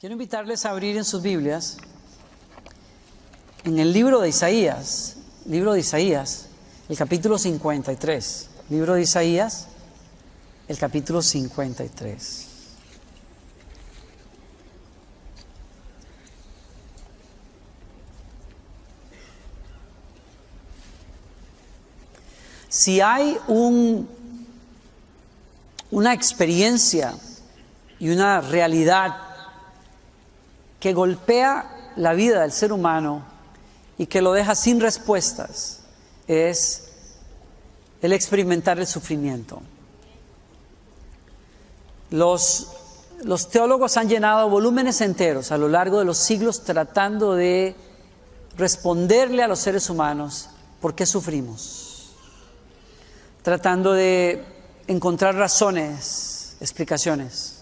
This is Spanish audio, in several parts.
Quiero invitarles a abrir en sus Biblias, en el libro de Isaías, el capítulo 53. Libro de Isaías, el capítulo 53. Si hay una experiencia y una realidad que golpea la vida del ser humano y que lo deja sin respuestas, es el experimentar el sufrimiento. Los teólogos han llenado volúmenes enteros a lo largo de los siglos tratando de responderle a los seres humanos por qué sufrimos, tratando de encontrar razones, explicaciones,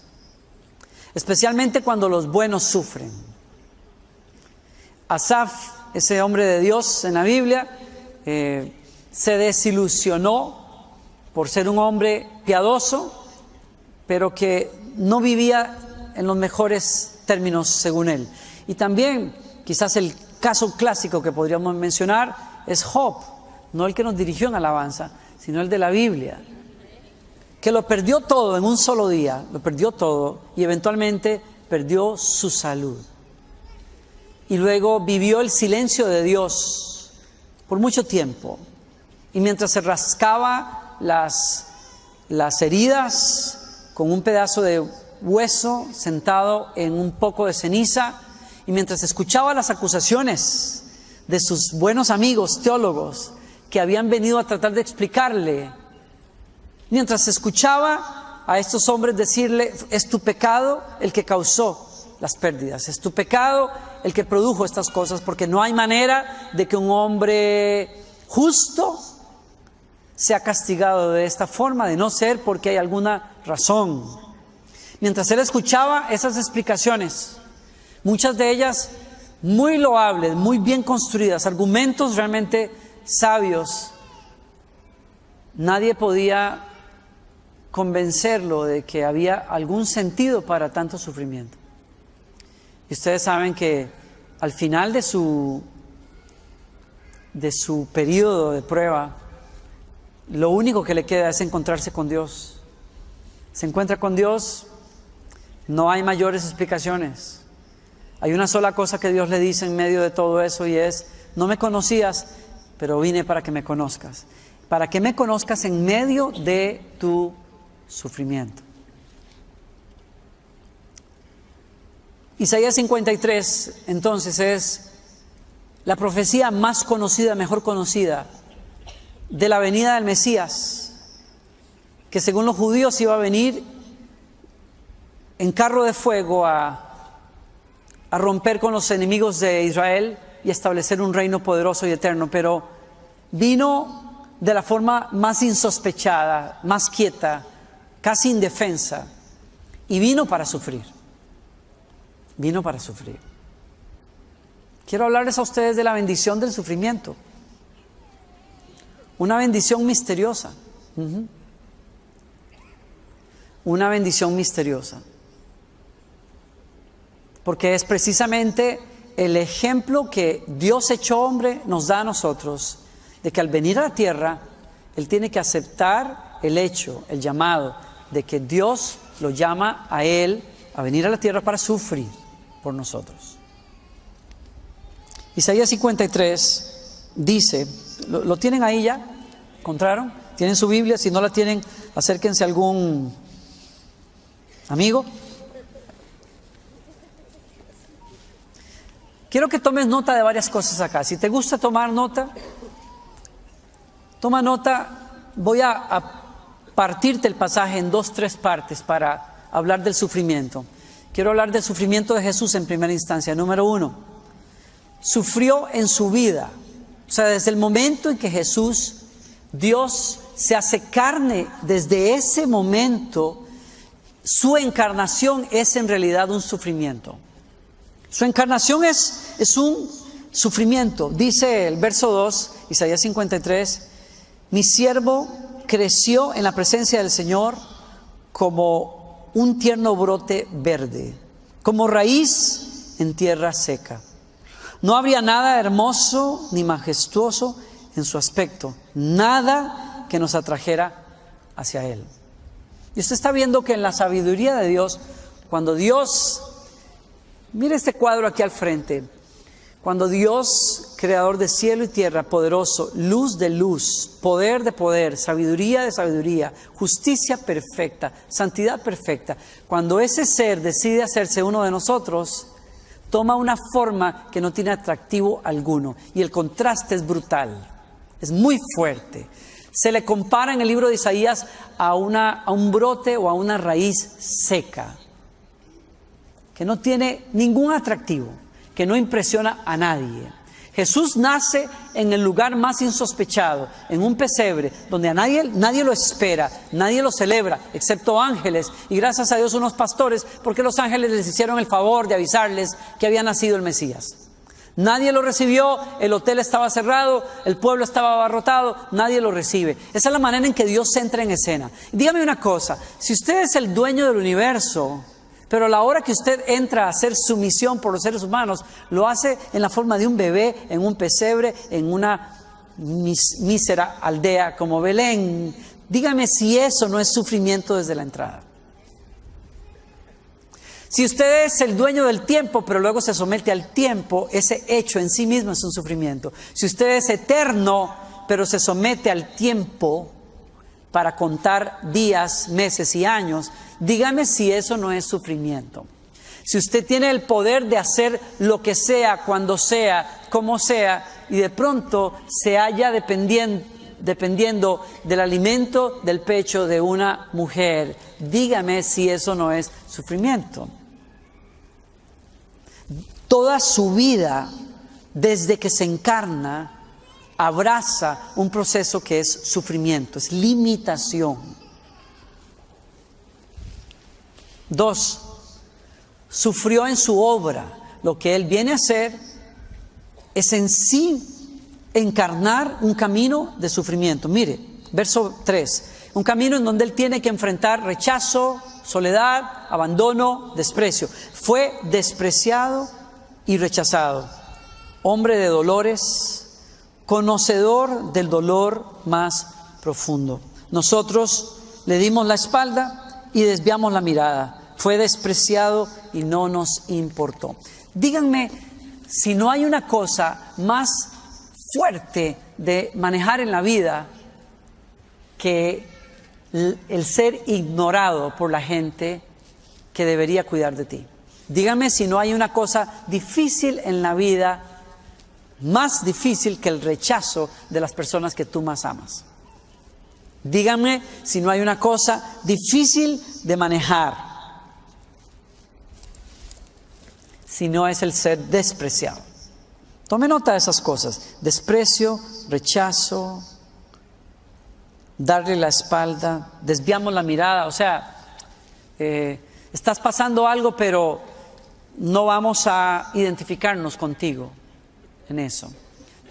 especialmente cuando los buenos sufren. Asaf, ese hombre de Dios en la Biblia, se desilusionó por ser un hombre piadoso, pero que no vivía en los mejores términos según él. Y también, quizás el caso clásico que podríamos mencionar es Job, no el que nos dirigió en alabanza, sino el de la Biblia, que lo perdió todo en un solo día, lo perdió todo y eventualmente perdió su salud. Y luego vivió el silencio de Dios por mucho tiempo. Y mientras se rascaba las heridas con un pedazo de hueso sentado en un poco de ceniza, y mientras escuchaba las acusaciones de sus buenos amigos teólogos que habían venido a tratar de explicarle, mientras escuchaba a estos hombres decirle: es tu pecado el que causó las pérdidas, es tu pecado el que produjo estas cosas, porque no hay manera de que un hombre justo sea castigado de esta forma, de no ser porque hay alguna razón. Mientras él escuchaba esas explicaciones, muchas de ellas muy loables, muy bien construidas, argumentos realmente sabios, nadie podía convencerlo de que había algún sentido para tanto sufrimiento. Y ustedes saben que al final de su periodo de prueba, lo único que le queda es encontrarse con Dios. Se encuentra con Dios, no hay mayores explicaciones. Hay una sola cosa que Dios le dice en medio de todo eso, y es: no me conocías, pero vine para que me conozcas. Para que me conozcas en medio de tu sufrimiento. Isaías 53, entonces, es la profecía más conocida, mejor conocida, de la venida del Mesías, que según los judíos iba a venir en carro de fuego a romper con los enemigos de Israel y establecer un reino poderoso y eterno, pero vino de la forma más insospechada, más quieta, casi indefensa, y vino para sufrir. Vino para sufrir. Quiero hablarles a ustedes de la bendición del sufrimiento. Una bendición misteriosa. Una bendición misteriosa. Porque es precisamente el ejemplo que Dios hecho hombre nos da a nosotros, de que al venir a la tierra, Él tiene que aceptar el hecho, el llamado, de que Dios lo llama a Él a venir a la tierra para sufrir por nosotros. Isaías 53 dice, ¿lo tienen ahí ya? ¿Encontraron? ¿Tienen su Biblia? Si no la tienen, acérquense a algún amigo. Quiero que tomes nota de varias cosas acá. Si te gusta tomar nota, toma nota. Voy a partirte el pasaje en 2-3 partes para hablar del sufrimiento. Quiero hablar del sufrimiento de Jesús en primera instancia. Número 1, sufrió en su vida. O sea, desde el momento en que Jesús, Dios, se hace carne, desde ese momento, su encarnación es en realidad un sufrimiento. Su encarnación es un sufrimiento. Dice el verso 2, Isaías 53, mi siervo creció en la presencia del Señor como un tierno brote verde, como raíz en tierra seca. No habría nada hermoso ni majestuoso en su aspecto, nada que nos atrajera hacia Él. Y usted está viendo que en la sabiduría de Dios, cuando Dios, mire este cuadro aquí al frente, cuando Dios, creador de cielo y tierra, poderoso, luz de luz, poder de poder, sabiduría de sabiduría, justicia perfecta, santidad perfecta, cuando ese ser decide hacerse uno de nosotros, toma una forma que no tiene atractivo alguno. Y el contraste es brutal, es muy fuerte. Se le compara en el libro de Isaías a un brote o a una raíz seca, que no tiene ningún atractivo, que no impresiona a nadie. Jesús nace en el lugar más insospechado, en un pesebre, donde a nadie lo espera, nadie lo celebra, excepto ángeles, y gracias a Dios unos pastores, porque los ángeles les hicieron el favor de avisarles que había nacido el Mesías. Nadie lo recibió, el hotel estaba cerrado, el pueblo estaba abarrotado, nadie lo recibe. Esa es la manera en que Dios entra en escena. Dígame una cosa, si usted es el dueño del universo, pero a la hora que usted entra a hacer su misión por los seres humanos, lo hace en la forma de un bebé, en un pesebre, en una mísera aldea como Belén. Dígame si eso no es sufrimiento desde la entrada. Si usted es el dueño del tiempo, pero luego se somete al tiempo, ese hecho en sí mismo es un sufrimiento. Si usted es eterno, pero se somete al tiempo para contar días, meses y años, dígame si eso no es sufrimiento. Si usted tiene el poder de hacer lo que sea, cuando sea, como sea, y de pronto se halla dependiendo del alimento del pecho de una mujer, dígame si eso no es sufrimiento. Toda su vida, desde que se encarna, abraza un proceso que es sufrimiento, es limitación. 2, sufrió en su obra. Lo que él viene a hacer es en sí encarnar un camino de sufrimiento. Mire, verso 3, un camino en donde él tiene que enfrentar rechazo, soledad, abandono, desprecio. Fue despreciado y rechazado, hombre de dolores, conocedor del dolor más profundo. Nosotros le dimos la espalda y desviamos la mirada. Fue despreciado y no nos importó. Díganme si no hay una cosa más fuerte de manejar en la vida que el ser ignorado por la gente que debería cuidar de ti. Dígame si no hay una cosa difícil en la vida, más difícil que el rechazo de las personas que tú más amas. Dígame si no hay una cosa difícil de manejar, si no es el ser despreciado. Tome nota de esas cosas: desprecio, rechazo, darle la espalda, desviamos la mirada. O sea, estás pasando algo, pero no vamos a identificarnos contigo en eso.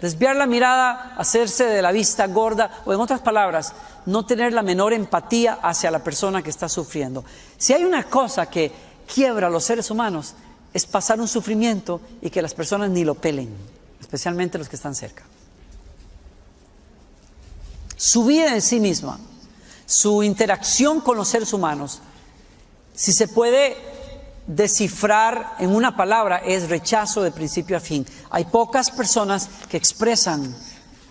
Desviar la mirada, hacerse de la vista gorda, o en otras palabras, no tener la menor empatía hacia la persona que está sufriendo. Si hay una cosa que quiebra a los seres humanos, es pasar un sufrimiento y que las personas ni lo pelen, especialmente los que están cerca. Su vida en sí misma, su interacción con los seres humanos, si se puede descifrar en una palabra, es rechazo de principio a fin. Hay pocas personas que expresan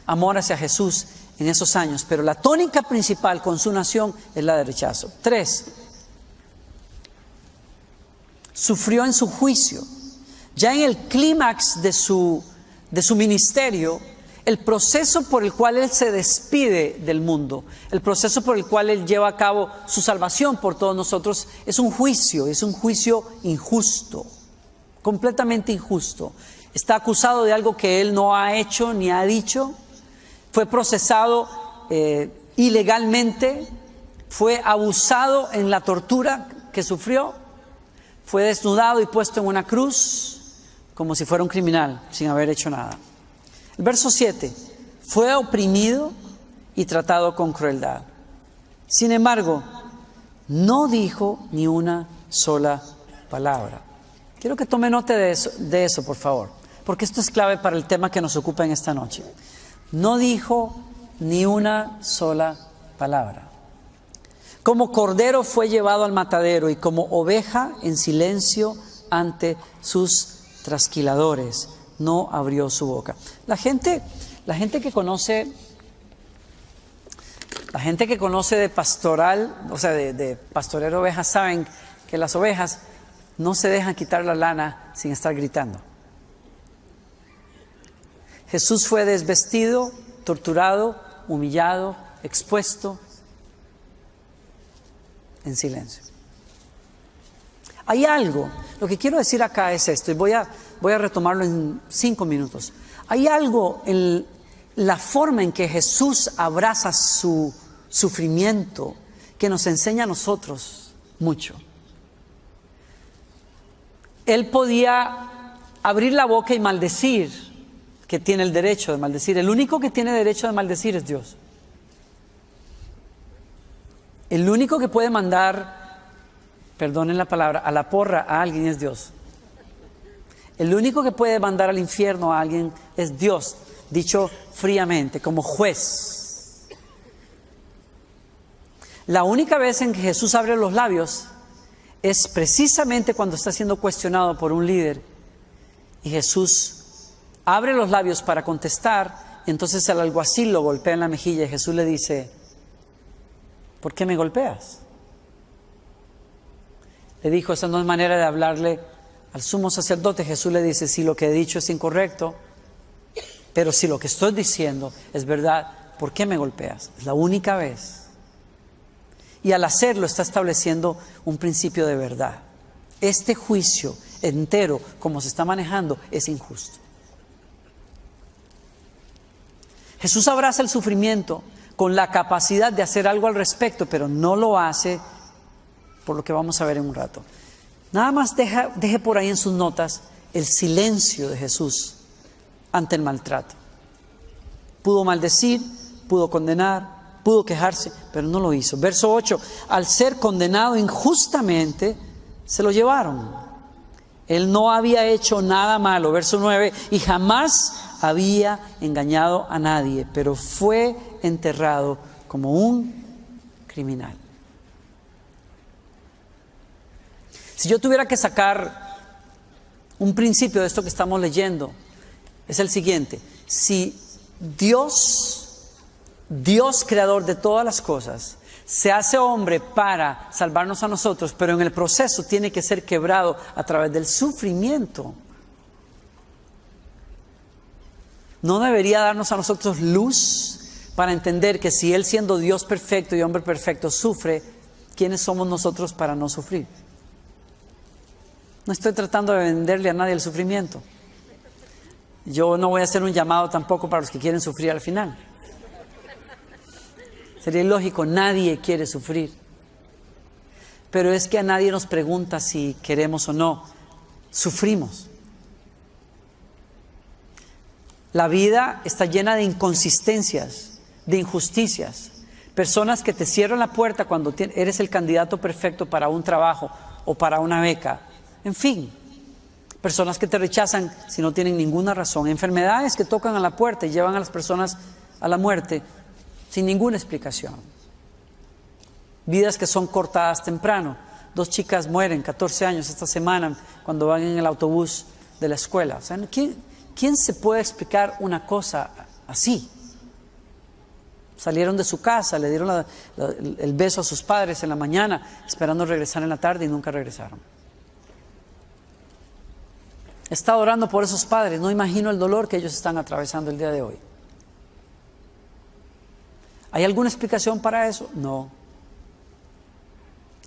amor hacia Jesús en esos años, pero la tónica principal con su nación es la de rechazo. 3, sufrió en su juicio. Ya en el clímax de su ministerio, el proceso por el cual Él se despide del mundo, el proceso por el cual Él lleva a cabo su salvación por todos nosotros, es un juicio injusto, completamente injusto. Está acusado de algo que Él no ha hecho ni ha dicho, fue procesado ilegalmente, fue abusado en la tortura que sufrió, fue desnudado y puesto en una cruz como si fuera un criminal sin haber hecho nada. El verso 7, fue oprimido y tratado con crueldad. Sin embargo, no dijo ni una sola palabra. Quiero que tome nota de eso, por favor, porque esto es clave para el tema que nos ocupa en esta noche. No dijo ni una sola palabra. Como cordero fue llevado al matadero y como oveja en silencio ante sus trasquiladores, no abrió su boca. La gente que conoce de pastoral, o sea, de pastorero ovejas, saben que las ovejas no se dejan quitar la lana sin estar gritando. Jesús fue desvestido, torturado, humillado, expuesto, en silencio. Hay algo, lo que quiero decir acá es esto, y voy a retomarlo en 5 minutos. Hay algo en la forma en que Jesús abraza su sufrimiento que nos enseña a nosotros mucho. Él podía abrir la boca y maldecir, que tiene el derecho de maldecir. El único que tiene derecho de maldecir es Dios. El único que puede mandar, perdonen la palabra, a la porra a alguien es Dios. El único que puede mandar al infierno a alguien es Dios, dicho fríamente, como juez. La única vez en que Jesús abre los labios es precisamente cuando está siendo cuestionado por un líder. Y Jesús abre los labios para contestar, y entonces el alguacil lo golpea en la mejilla y Jesús le dice: ¿por qué me golpeas? Le dijo, esa no es manera de hablarle al sumo sacerdote. Jesús le dice, si lo que he dicho es incorrecto, pero si lo que estoy diciendo es verdad, ¿por qué me golpeas? Es la única vez. Y al hacerlo está estableciendo un principio de verdad. Este juicio entero, como se está manejando, es injusto. Jesús abraza el sufrimiento con la capacidad de hacer algo al respecto, pero no lo hace, por lo que vamos a ver en un rato. Nada más deje por ahí en sus notas el silencio de Jesús ante el maltrato. Pudo maldecir, pudo condenar, pudo quejarse, pero no lo hizo. Verso 8, al ser condenado injustamente, se lo llevaron. Él no había hecho nada malo. Verso 9, y jamás había engañado a nadie, pero fue enterrado como un criminal. Si yo tuviera que sacar un principio de esto que estamos leyendo, es el siguiente: si Dios creador de todas las cosas, se hace hombre para salvarnos a nosotros, pero en el proceso tiene que ser quebrado a través del sufrimiento, ¿no debería darnos a nosotros luz para entender que si Él, siendo Dios perfecto y hombre perfecto, sufre, ¿quiénes somos nosotros para no sufrir? No estoy tratando de venderle a nadie el sufrimiento. Yo no voy a hacer un llamado tampoco para los que quieren sufrir al final. Sería ilógico, nadie quiere sufrir. Pero es que a nadie nos pregunta si queremos o no. Sufrimos. La vida está llena de inconsistencias, de injusticias. Personas que te cierran la puerta cuando eres el candidato perfecto para un trabajo o para una beca. En fin, personas que te rechazan si no tienen ninguna razón. Enfermedades que tocan a la puerta y llevan a las personas a la muerte sin ninguna explicación. Vidas que son cortadas temprano. 2 chicas mueren, 14 años esta semana, cuando van en el autobús de la escuela. O sea, ¿quién se puede explicar una cosa así? Salieron de su casa, le dieron el beso a sus padres en la mañana, esperando regresar en la tarde y nunca regresaron. He estado orando por esos padres, no imagino el dolor que ellos están atravesando el día de hoy. ¿Hay alguna explicación para eso? No.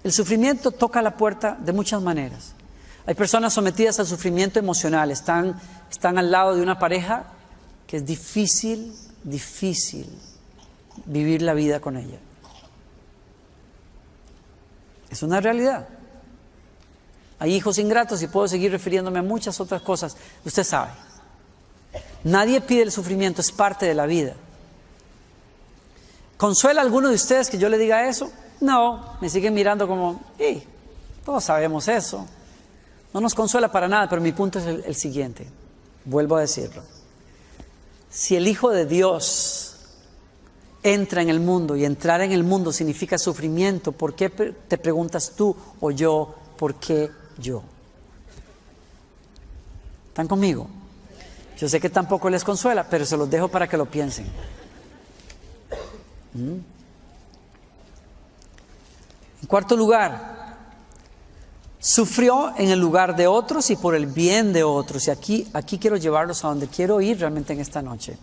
El sufrimiento toca la puerta de muchas maneras. Hay personas sometidas al sufrimiento emocional, están al lado de una pareja que es difícil vivir la vida con ella. Es una realidad. Hay hijos ingratos y puedo seguir refiriéndome a muchas otras cosas. Usted sabe. Nadie pide el sufrimiento, es parte de la vida. ¿Consuela a alguno de ustedes que yo le diga eso? No, me siguen mirando como, todos sabemos eso. No nos consuela para nada, pero mi punto es el siguiente. Vuelvo a decirlo. Si el Hijo de Dios entra en el mundo, y entrar en el mundo significa sufrimiento, ¿por qué te preguntas tú o yo, por qué yo? ¿Están conmigo? Yo sé que tampoco les consuela, pero se los dejo para que lo piensen. En cuarto lugar, sufrió en el lugar de otros y por el bien de otros. Y aquí quiero llevarlos a donde quiero ir realmente en esta noche.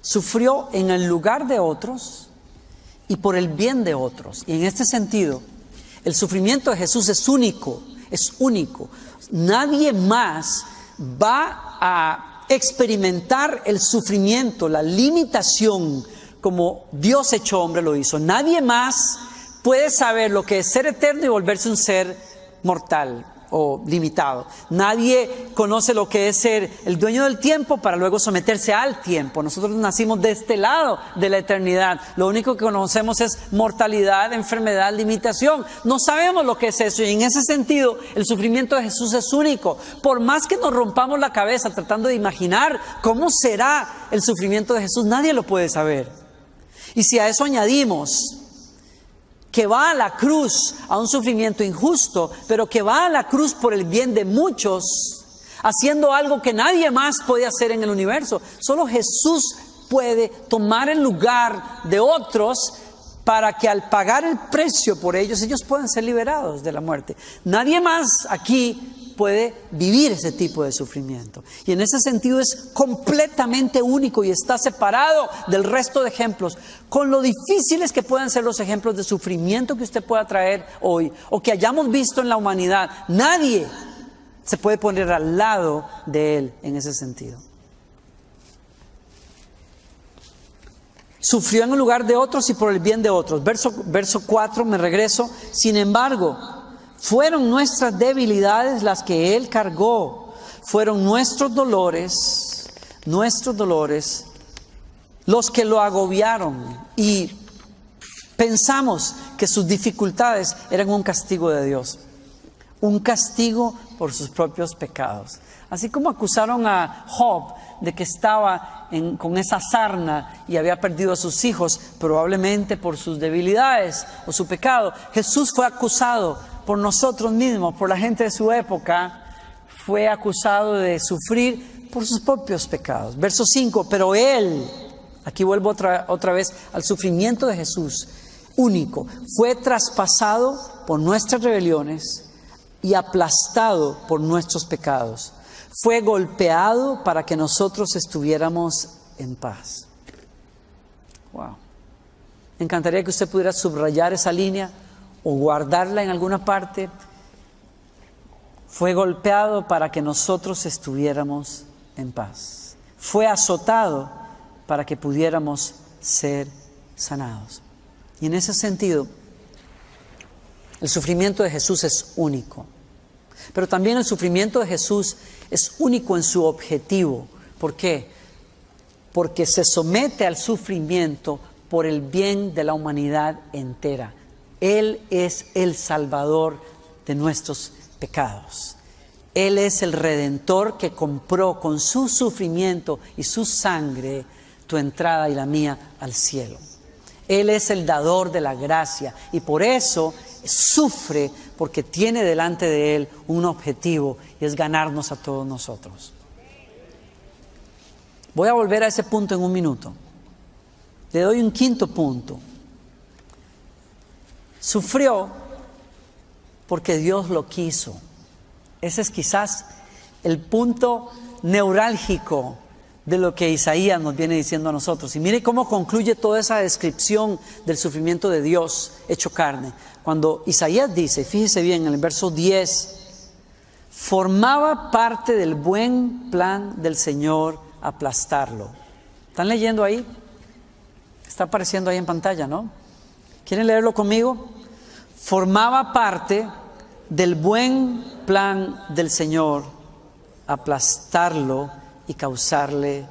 Sufrió en el lugar de otros y por el bien de otros. Y en este sentido, el sufrimiento de Jesús es único, es único. Nadie más va a experimentar el sufrimiento, la limitación, como Dios hecho hombre lo hizo. Nadie más puede saber lo que es ser eterno y volverse un ser mortal o limitado. Nadie conoce lo que es ser el dueño del tiempo para luego someterse al tiempo. Nosotros nacimos de este lado de la eternidad. Lo único que conocemos es mortalidad, enfermedad, limitación. No sabemos lo que es eso, y en ese sentido el sufrimiento de Jesús es único. Por más que nos rompamos la cabeza tratando de imaginar cómo será el sufrimiento de Jesús, nadie lo puede saber. Y si a eso añadimos que va a la cruz a un sufrimiento injusto, pero que va a la cruz por el bien de muchos, haciendo algo que nadie más puede hacer en el universo. Solo Jesús puede tomar el lugar de otros para que al pagar el precio por ellos puedan ser liberados de la muerte. Nadie más aquí puede vivir ese tipo de sufrimiento. Y en ese sentido es completamente único y está separado del resto de ejemplos. Con lo difíciles que puedan ser los ejemplos de sufrimiento que usted pueda traer hoy o que hayamos visto en la humanidad, nadie se puede poner al lado de él en ese sentido. Sufrió en el lugar de otros y por el bien de otros. Verso 4, me regreso. Sin embargo, fueron nuestras debilidades las que Él cargó. Fueron nuestros dolores los que lo agobiaron. Y pensamos que sus dificultades eran un castigo de Dios. Un castigo por sus propios pecados. Así como acusaron a Job de que estaba con esa sarna y había perdido a sus hijos, probablemente por sus debilidades o su pecado. Jesús fue acusado por nosotros mismos, por la gente de su época, fue acusado de sufrir por sus propios pecados. Verso 5, pero Él, aquí vuelvo otra vez al sufrimiento de Jesús, único, fue traspasado por nuestras rebeliones y aplastado por nuestros pecados. Fue golpeado para que nosotros estuviéramos en paz. Wow. Me encantaría que usted pudiera subrayar esa línea o guardarla en alguna parte. Fue golpeado para que nosotros estuviéramos en paz. Fue azotado para que pudiéramos ser sanados. Y en ese sentido, el sufrimiento de Jesús es único. Pero también el sufrimiento de Jesús es único en su objetivo. ¿Por qué? Porque se somete al sufrimiento por el bien de la humanidad entera. Él es el Salvador de nuestros pecados. Él es el Redentor que compró con su sufrimiento y su sangre tu entrada y la mía al cielo. Él es el dador de la gracia y por eso sufre, porque tiene delante de Él un objetivo y es ganarnos a todos nosotros. Voy a volver a ese punto en un minuto. Le doy un quinto punto. Sufrió porque Dios lo quiso. Ese es quizás el punto neurálgico de lo que Isaías nos viene diciendo a nosotros. Y mire cómo concluye toda esa descripción del sufrimiento de Dios hecho carne. Cuando Isaías dice, fíjese bien en el verso 10, formaba parte del buen plan del Señor aplastarlo. ¿Están leyendo ahí? Está apareciendo ahí en pantalla, ¿no? ¿Quieren leerlo conmigo? Formaba parte del buen plan del Señor aplastarlo y causarle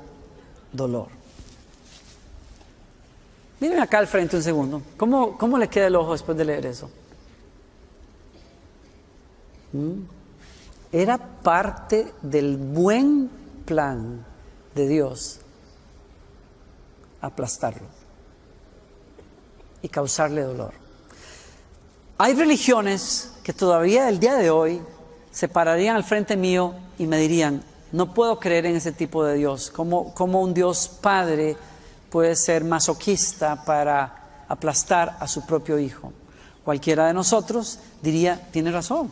dolor. Miren acá al frente un segundo. ¿Cómo le queda el ojo después de leer eso? Era parte del buen plan de Dios aplastarlo y causarle dolor. Hay religiones que todavía el día de hoy se pararían al frente mío y me dirían: no puedo creer en ese tipo de Dios. ¿Cómo un Dios Padre puede ser masoquista para aplastar a su propio hijo? Cualquiera de nosotros diría: tiene razón.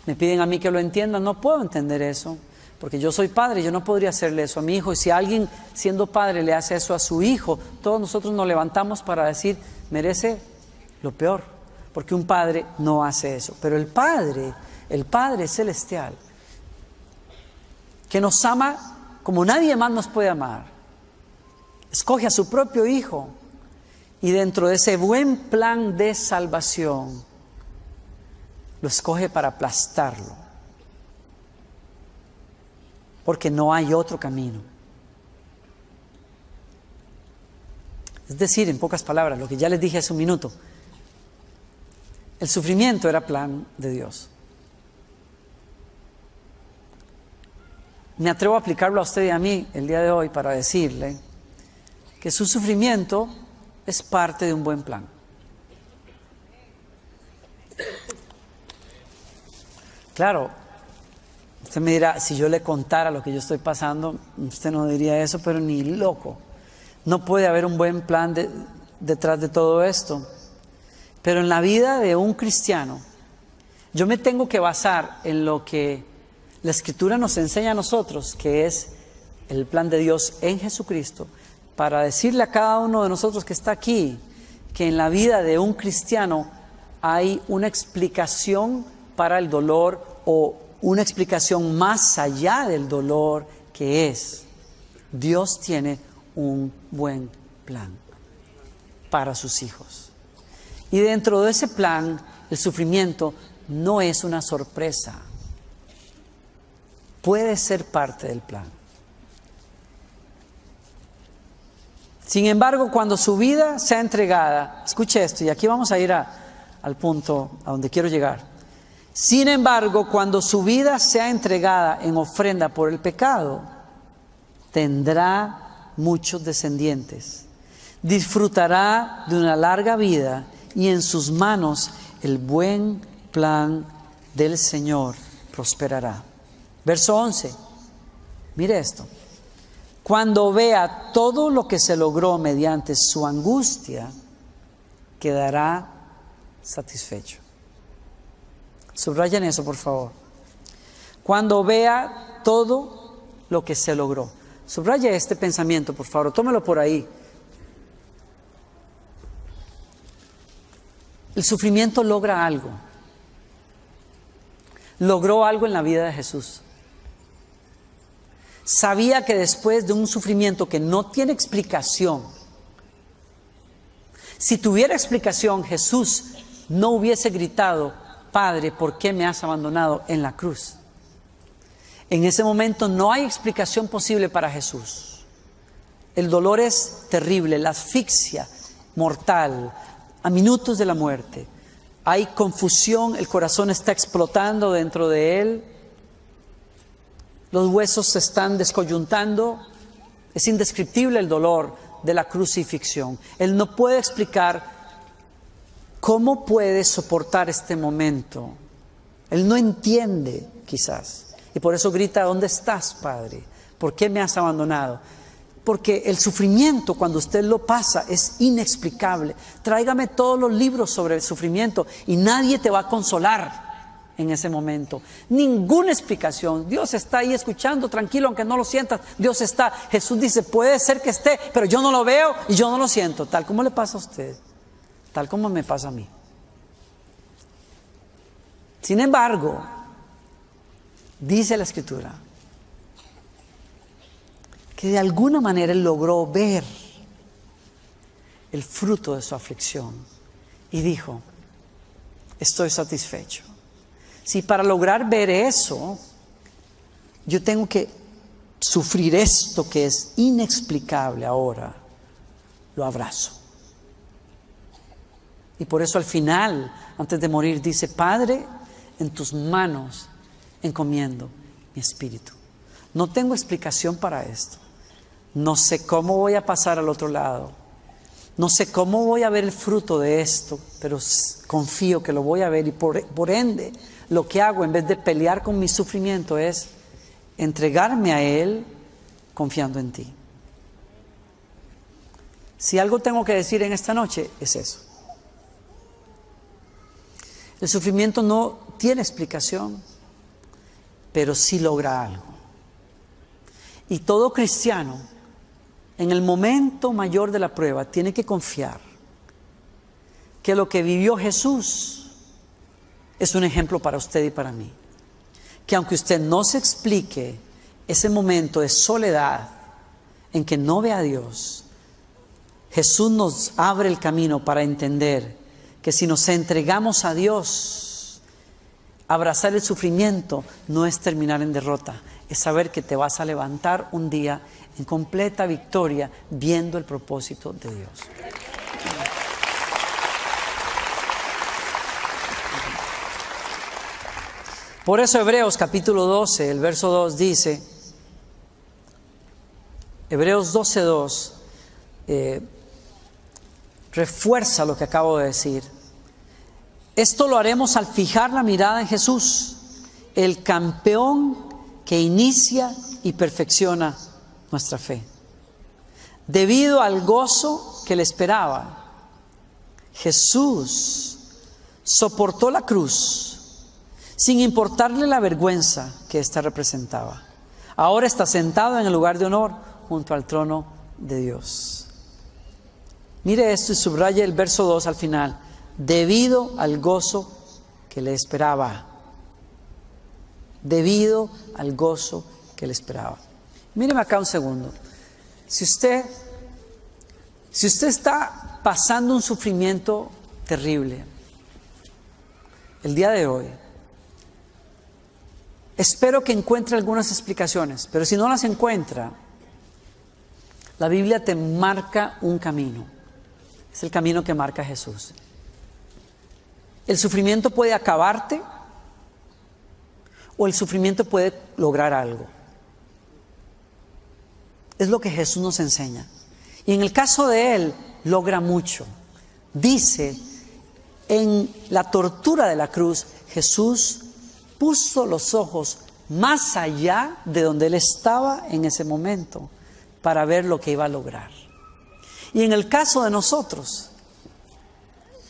Me piden a mí que lo entienda, no puedo entender eso, porque yo soy padre, yo no podría hacerle eso a mi hijo. Y si alguien siendo padre le hace eso a su hijo, todos nosotros nos levantamos para decir: merece lo peor, porque un padre no hace eso. Pero el Padre celestial, que nos ama como nadie más nos puede amar, escoge a su propio hijo, y dentro de ese buen plan de salvación lo escoge para aplastarlo, porque no hay otro camino. Es decir, en pocas palabras, lo que ya les dije hace un minuto: el sufrimiento era plan de Dios. Me atrevo a aplicarlo a usted y a mí el día de hoy para decirle que su sufrimiento es parte de un buen plan. Claro, usted me dirá: si yo le contara lo que yo estoy pasando, usted no diría eso, pero ni loco. No puede haber un buen plan detrás de todo esto. Pero en la vida de un cristiano, yo me tengo que basar en lo que la Escritura nos enseña a nosotros, que es el plan de Dios en Jesucristo, para decirle a cada uno de nosotros que está aquí que en la vida de un cristiano hay una explicación para el dolor, o una explicación más allá del dolor, que es: Dios tiene un buen plan para sus hijos. Y dentro de ese plan, el sufrimiento no es una sorpresa. Puede ser parte del plan. Sin embargo, cuando su vida sea entregada, escuche esto, y aquí vamos a ir al punto a donde quiero llegar. Sin embargo, cuando su vida sea entregada en ofrenda por el pecado, tendrá muchos descendientes, disfrutará de una larga vida, y en sus manos el buen plan del Señor prosperará. Verso 11, mire esto: cuando vea todo lo que se logró mediante su angustia, quedará satisfecho. Subrayen eso, por favor. Cuando vea todo lo que se logró. Subraya este pensamiento, por favor, tómelo por ahí. El sufrimiento logra algo. Logró algo en la vida de Jesús. Sabía que después de un sufrimiento que no tiene explicación, si tuviera explicación, Jesús no hubiese gritado: Padre, ¿por qué me has abandonado?, en la cruz. En ese momento no hay explicación posible para Jesús. El dolor es terrible, la asfixia mortal, a minutos de la muerte. Hay confusión, el corazón está explotando dentro de él, los huesos se están descoyuntando. Es indescriptible el dolor de la crucifixión. Él no puede explicar cómo puede soportar este momento. Él no entiende, quizás, y por eso grita: ¿dónde estás, Padre? ¿Por qué me has abandonado? Porque el sufrimiento, cuando usted lo pasa, es inexplicable. Tráigame todos los libros sobre el sufrimiento y nadie te va a consolar en ese momento. Ninguna explicación. Dios está ahí escuchando, tranquilo, aunque no lo sientas. Dios está. Jesús dice: puede ser que esté, pero yo no lo veo y yo no lo siento. Tal como le pasa a usted, tal como me pasa a mí. Sin embargo, dice la Escritura que de alguna manera Él logró ver el fruto de su aflicción y dijo: estoy satisfecho. Si para lograr ver eso, yo tengo que sufrir esto que es inexplicable ahora, lo abrazo. Y por eso al final, antes de morir, dice: Padre, en tus manos encomiendo mi espíritu. No tengo explicación para esto. No sé cómo voy a pasar al otro lado. No sé cómo voy a ver el fruto de esto, pero confío que lo voy a ver y por ende lo que hago en vez de pelear con mi sufrimiento es entregarme a Él confiando en ti. Si algo tengo que decir en esta noche es eso. El sufrimiento no tiene explicación, pero sí logra algo. Y todo cristiano, en el momento mayor de la prueba, tiene que confiar que lo que vivió Jesús es un ejemplo para usted y para mí. Que aunque usted no se explique ese momento de soledad en que no ve a Dios, Jesús nos abre el camino para entender que si nos entregamos a Dios, abrazar el sufrimiento no es terminar en derrota, es saber que te vas a levantar un día en completa victoria viendo el propósito de Dios. Por eso Hebreos capítulo 12, el verso 2 dice, Hebreos 12:2, refuerza lo que acabo de decir. Esto lo haremos al fijar la mirada en Jesús, el campeón que inicia y perfecciona nuestra fe. Debido al gozo que le esperaba, Jesús soportó la cruz sin importarle la vergüenza que ésta representaba. Ahora está sentado en el lugar de honor junto al trono de Dios. Mire esto y subraya el verso 2 al final. Debido al gozo que le esperaba. Debido al gozo que le esperaba. Míreme acá un segundo. Si usted está pasando un sufrimiento terrible el día de hoy, espero que encuentre algunas explicaciones, pero si no las encuentra, la Biblia te marca un camino. Es el camino que marca Jesús. El sufrimiento puede acabarte o el sufrimiento puede lograr algo. Es lo que Jesús nos enseña. Y en el caso de Él, logra mucho. Dice, en la tortura de la cruz, Jesús puso los ojos más allá de donde Él estaba en ese momento para ver lo que iba a lograr. Y en el caso de nosotros,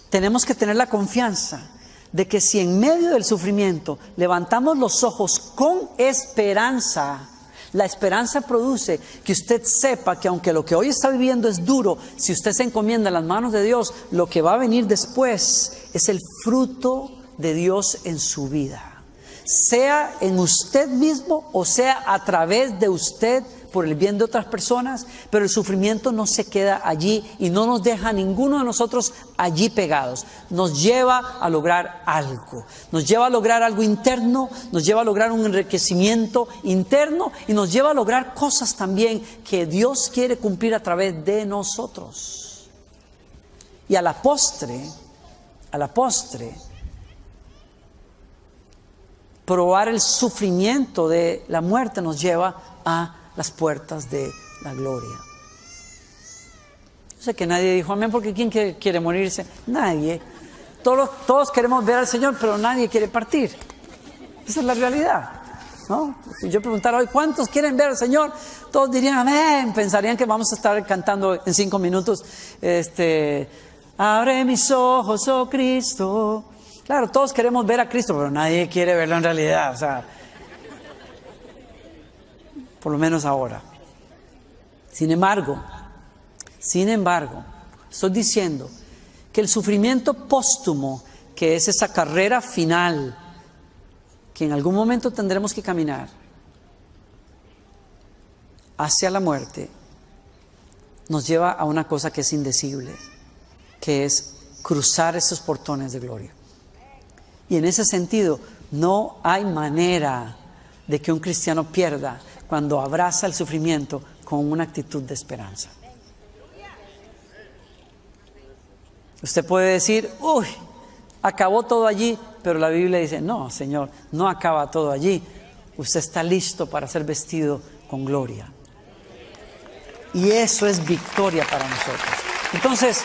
tenemos que tener la confianza de que si en medio del sufrimiento levantamos los ojos con esperanza, la esperanza produce que usted sepa que aunque lo que hoy está viviendo es duro, si usted se encomienda en las manos de Dios, lo que va a venir después es el fruto de Dios en su vida. Sea en usted mismo o sea a través de usted por el bien de otras personas, pero el sufrimiento no se queda allí y no nos deja a ninguno de nosotros allí pegados. Nos lleva a lograr algo, nos lleva a lograr algo interno, nos lleva a lograr un enriquecimiento interno y nos lleva a lograr cosas también que Dios quiere cumplir a través de nosotros. Y a la postre, probar el sufrimiento de la muerte nos lleva a las puertas de la gloria. Yo sé que nadie dijo amén, porque ¿quién quiere morirse? Nadie. Todos queremos ver al Señor, pero nadie quiere partir. Esa es la realidad, ¿no? Si yo preguntara hoy, ¿cuántos quieren ver al Señor? Todos dirían amén. Pensarían que vamos a estar cantando en 5 minutos, abre mis ojos, oh Cristo. Claro, todos queremos ver a Cristo, pero nadie quiere verlo en realidad, o sea, por lo menos ahora. Sin embargo, estoy diciendo que el sufrimiento póstumo, que es esa carrera final, que en algún momento tendremos que caminar hacia la muerte, nos lleva a una cosa que es indecible, que es cruzar esos portones de gloria. Y en ese sentido, no hay manera de que un cristiano pierda cuando abraza el sufrimiento con una actitud de esperanza. Usted puede decir, uy, acabó todo allí. pero la Biblia dice, no, Señor, no acaba todo allí. Usted está listo para ser vestido con gloria. Y eso es victoria para nosotros. Entonces,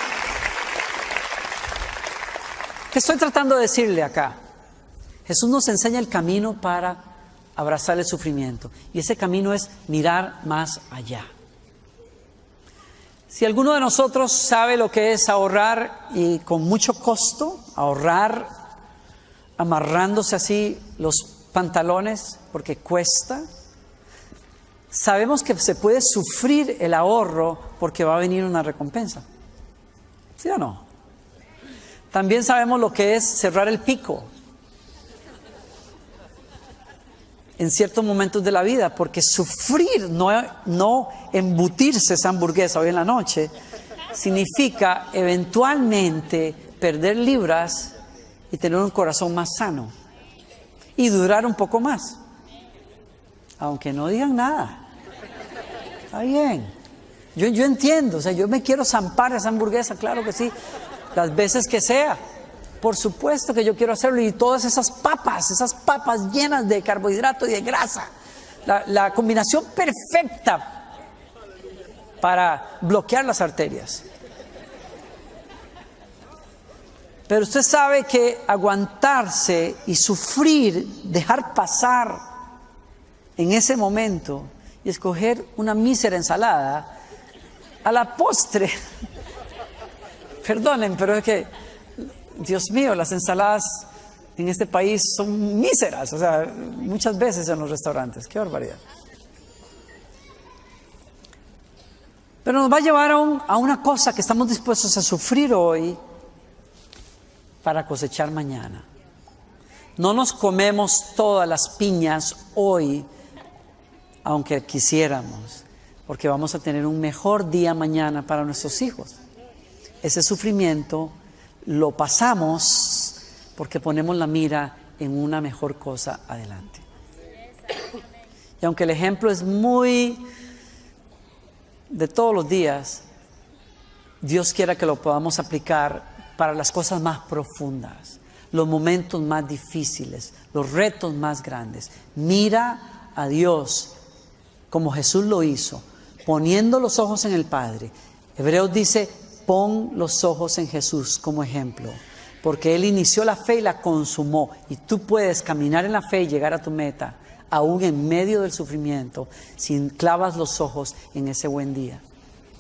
¿qué estoy tratando de decirle acá? Jesús nos enseña el camino para abrazar el sufrimiento. Y ese camino es mirar más allá. Si alguno de nosotros sabe lo que es ahorrar y con mucho costo, ahorrar amarrándose así los pantalones porque cuesta, sabemos que se puede sufrir el ahorro porque va a venir una recompensa. ¿Sí o no? También sabemos lo que es cerrar el pico en ciertos momentos de la vida, porque sufrir, no embutirse esa hamburguesa hoy en la noche, significa eventualmente perder libras y tener un corazón más sano y durar un poco más. Aunque no digan nada. Está bien. Yo entiendo, o sea, yo me quiero zampar esa hamburguesa, claro que sí, las veces que sea. Por supuesto que yo quiero hacerlo, y todas esas papas llenas de carbohidrato y de grasa, la combinación perfecta para bloquear las arterias. Pero usted sabe que aguantarse y sufrir, dejar pasar en ese momento y escoger una mísera ensalada, a la postre, perdonen, pero es que, Dios mío, las ensaladas en este país son míseras, o sea, muchas veces en los restaurantes. ¡Qué barbaridad! Pero nos va a llevar a una cosa que estamos dispuestos a sufrir hoy para cosechar mañana. No nos comemos todas las piñas hoy, aunque quisiéramos, porque vamos a tener un mejor día mañana para nuestros hijos. Ese sufrimiento lo pasamos porque ponemos la mira en una mejor cosa adelante. Y aunque el ejemplo es muy de todos los días, Dios quiera que lo podamos aplicar para las cosas más profundas, los momentos más difíciles, los retos más grandes. Mira a Dios como Jesús lo hizo, poniendo los ojos en el Padre. Hebreos dice, pon los ojos en Jesús como ejemplo, porque Él inició la fe y la consumó, y tú puedes caminar en la fe y llegar a tu meta, aún en medio del sufrimiento, si clavas los ojos en ese buen día,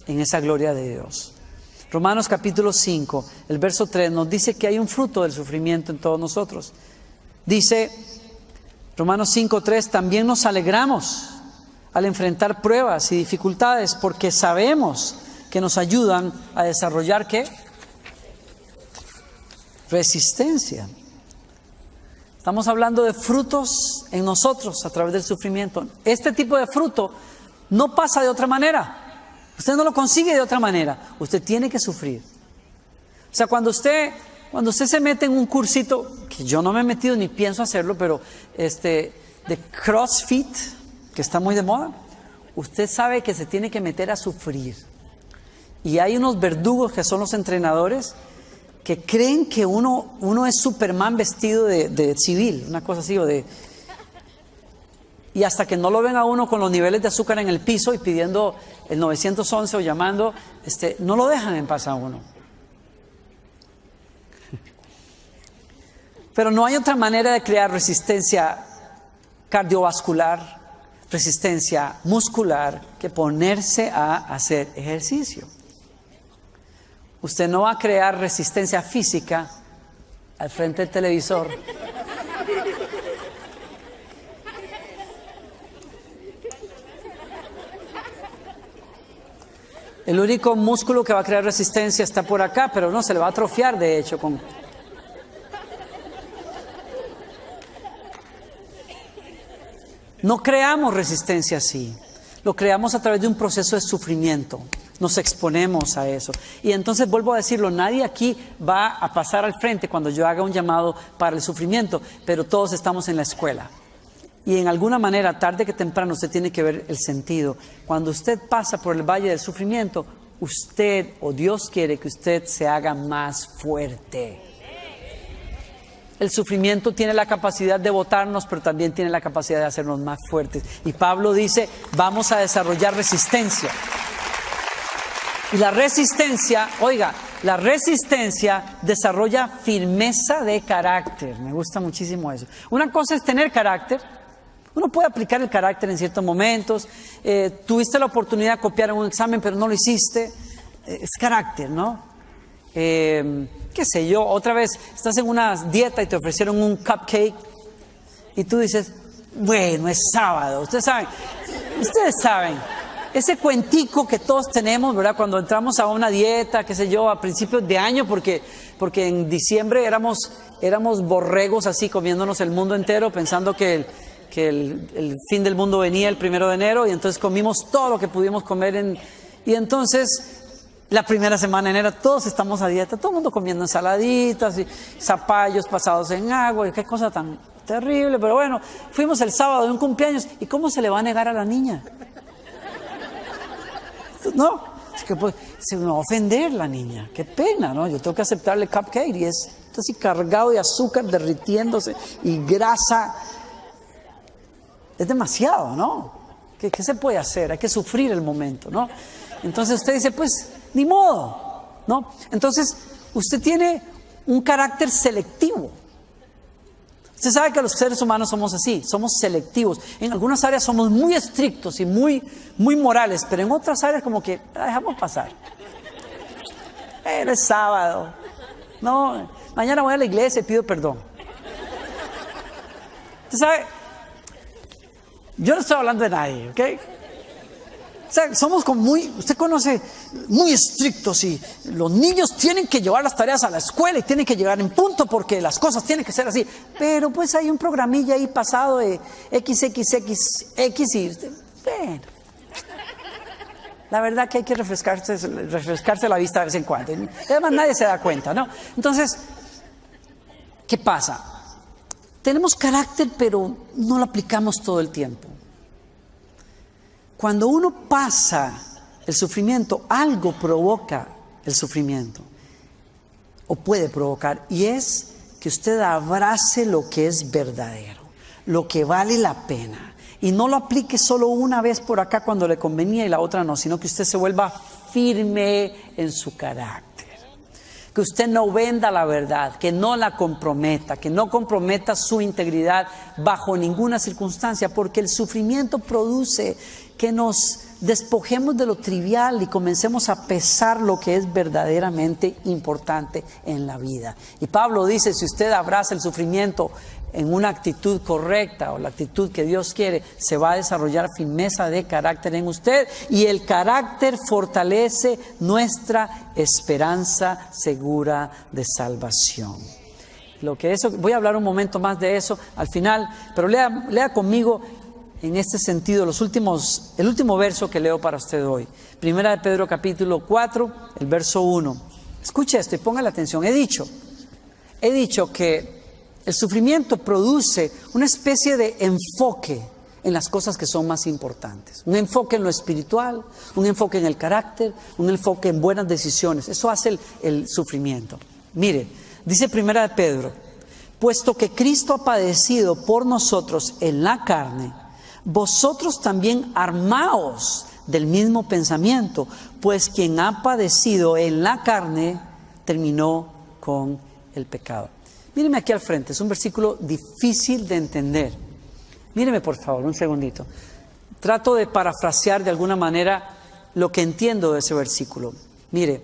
en esa gloria de Dios. Romanos capítulo 5, el verso 3 nos dice que hay un fruto del sufrimiento en todos nosotros. Dice Romanos 5:3, también nos alegramos al enfrentar pruebas y dificultades, porque sabemos que nos ayudan a desarrollar, ¿qué? Resistencia. Estamos hablando de frutos en nosotros a través del sufrimiento. Este tipo de fruto no pasa de otra manera. Usted no lo consigue de otra manera. Usted tiene que sufrir. O sea, cuando usted se mete en un cursito, que yo no me he metido ni pienso hacerlo, pero de CrossFit, que está muy de moda, usted sabe que se tiene que meter a sufrir. Y hay unos verdugos que son los entrenadores que creen que uno es Superman vestido de civil, una cosa así, y hasta que no lo ven a uno con los niveles de azúcar en el piso y pidiendo el 911 o llamando, no lo dejan en paz a uno. Pero no hay otra manera de crear resistencia cardiovascular, resistencia muscular, que ponerse a hacer ejercicio. Usted no va a crear resistencia física al frente del televisor. El único músculo que va a crear resistencia está por acá, pero no, se le va a atrofiar, de hecho, No creamos resistencia así. Lo creamos a través de un proceso de sufrimiento. Nos exponemos a eso. Y entonces vuelvo a decirlo, nadie aquí va a pasar al frente cuando yo haga un llamado para el sufrimiento, pero todos estamos en la escuela. Y en alguna manera, tarde que temprano, usted tiene que ver el sentido. Cuando usted pasa por el valle del sufrimiento, usted o Dios quiere que usted se haga más fuerte. el sufrimiento tiene la capacidad de botarnos, pero también tiene la capacidad de hacernos más fuertes. Y Pablo dice, vamos a desarrollar resistencia. Y la resistencia, oiga, la resistencia desarrolla firmeza de carácter. Me gusta muchísimo eso. Una cosa es tener carácter. Uno puede aplicar el carácter en ciertos momentos. Tuviste la oportunidad de copiar en un examen, pero no lo hiciste. Es carácter, ¿no? Qué sé yo, otra vez estás en una dieta y te ofrecieron un cupcake y tú dices, bueno, es sábado. Ustedes saben, ese cuentico que todos tenemos, ¿verdad? Cuando entramos a una dieta, qué sé yo, a principios de año, porque en diciembre éramos borregos así, comiéndonos el mundo entero, pensando que el fin del mundo venía el 1 de enero, y entonces comimos todo lo que pudimos comer y entonces la primera semana de enero todos estamos a dieta, todo el mundo comiendo ensaladitas y zapallos pasados en agua, y qué cosa tan terrible. Pero bueno, fuimos el sábado de un cumpleaños, ¿y cómo se le va a negar a la niña? No, es que pues, se me va a ofender la niña, qué pena, ¿no? Yo tengo que aceptarle cupcake y está así cargado de azúcar, derritiéndose y grasa. Es demasiado, ¿no? ¿Qué se puede hacer? Hay que sufrir el momento, ¿no? Entonces usted dice, pues, ni modo, ¿no? Entonces, usted tiene un carácter selectivo. Usted sabe que los seres humanos somos así, somos selectivos. En algunas áreas somos muy estrictos y muy morales, pero en otras áreas como que la dejamos pasar. Es sábado. No, mañana voy a la iglesia y pido perdón. Usted sabe, yo no estoy hablando de nadie, ¿ok? O sea, somos como usted conoce, muy estrictos, y los niños tienen que llevar las tareas a la escuela y tienen que llegar en punto porque las cosas tienen que ser así. Pero pues hay un programilla ahí pasado de XXXX y usted, bueno, la verdad que hay que refrescarse la vista de vez en cuando. Además nadie se da cuenta, ¿no? Entonces, ¿qué pasa? Tenemos carácter, pero no lo aplicamos todo el tiempo. Cuando uno pasa el sufrimiento, algo provoca el sufrimiento, o puede provocar, y es que usted abrace lo que es verdadero, lo que vale la pena, y no lo aplique solo una vez por acá cuando le convenía y la otra no, sino que usted se vuelva firme en su carácter. Que usted no venda la verdad, que no la comprometa, que no comprometa su integridad bajo ninguna circunstancia, porque el sufrimiento produce que nos despojemos de lo trivial y comencemos a pesar lo que es verdaderamente importante en la vida. Y Pablo dice, si usted abraza el sufrimiento en una actitud correcta o la actitud que Dios quiere, se va a desarrollar firmeza de carácter en usted, y el carácter fortalece nuestra esperanza segura de salvación. Voy a hablar un momento más de eso al final, pero lea conmigo en este sentido el último verso que leo para usted hoy. Primera de Pedro capítulo 4, el verso 1. Escuche esto y ponga la atención. He dicho que el sufrimiento produce una especie de enfoque en las cosas que son más importantes. Un enfoque en lo espiritual, un enfoque en el carácter, un enfoque en buenas decisiones. Eso hace el sufrimiento. Mire, dice Primera de Pedro, puesto que Cristo ha padecido por nosotros en la carne, vosotros también armaos del mismo pensamiento, pues quien ha padecido en la carne terminó con el pecado. Míreme aquí al frente, es un versículo difícil de entender. Míreme por favor, un segundito. Trato de parafrasear de alguna manera lo que entiendo de ese versículo. Mire,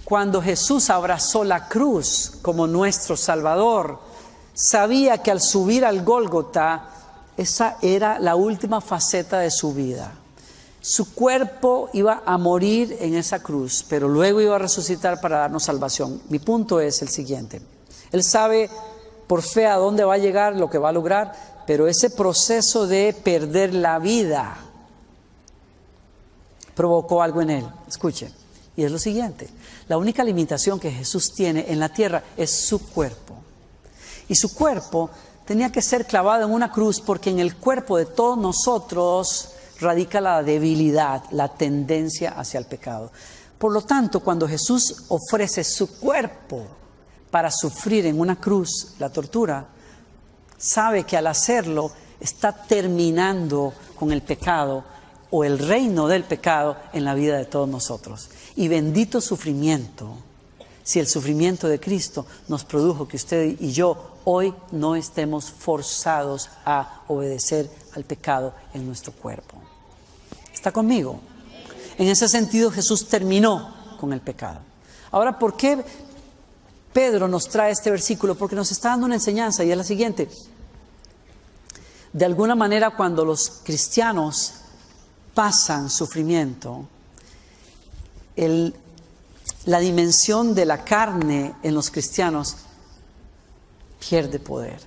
cuando Jesús abrazó la cruz como nuestro Salvador, sabía que al subir al Gólgota, esa era la última faceta de su vida. Su cuerpo iba a morir en esa cruz, pero luego iba a resucitar para darnos salvación. Mi punto es el siguiente. Él sabe por fe a dónde va a llegar, lo que va a lograr, pero ese proceso de perder la vida provocó algo en él. Escuche, y es lo siguiente. La única limitación que Jesús tiene en la tierra es su cuerpo. Y su cuerpo tenía que ser clavado en una cruz porque en el cuerpo de todos nosotros radica la debilidad, la tendencia hacia el pecado. Por lo tanto, cuando Jesús ofrece su cuerpo para sufrir en una cruz la tortura, sabe que al hacerlo está terminando con el pecado o el reino del pecado en la vida de todos nosotros. Y bendito sufrimiento, si el sufrimiento de Cristo nos produjo que usted y yo hoy no estemos forzados a obedecer al pecado en nuestro cuerpo. ¿Está conmigo? En ese sentido, Jesús terminó con el pecado. Ahora, ¿por qué Pedro nos trae este versículo? Porque nos está dando una enseñanza y es la siguiente. De alguna manera, cuando los cristianos pasan sufrimiento, la dimensión de la carne en los cristianos pierde poder.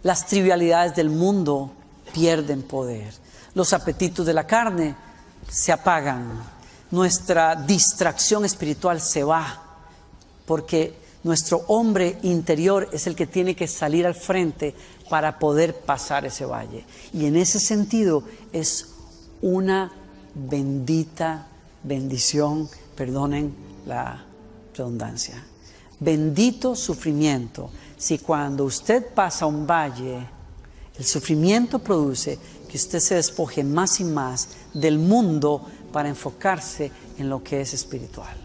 Las trivialidades del mundo pierden poder. Los apetitos de la carne se apagan. Nuestra distracción espiritual se va, porque nuestro hombre interior es el que tiene que salir al frente para poder pasar ese valle. Y en ese sentido es una bendita bendición, perdonen la redundancia. Bendito sufrimiento, si cuando usted pasa un valle, el sufrimiento produce que usted se despoje más y más del mundo para enfocarse en lo que es espiritual.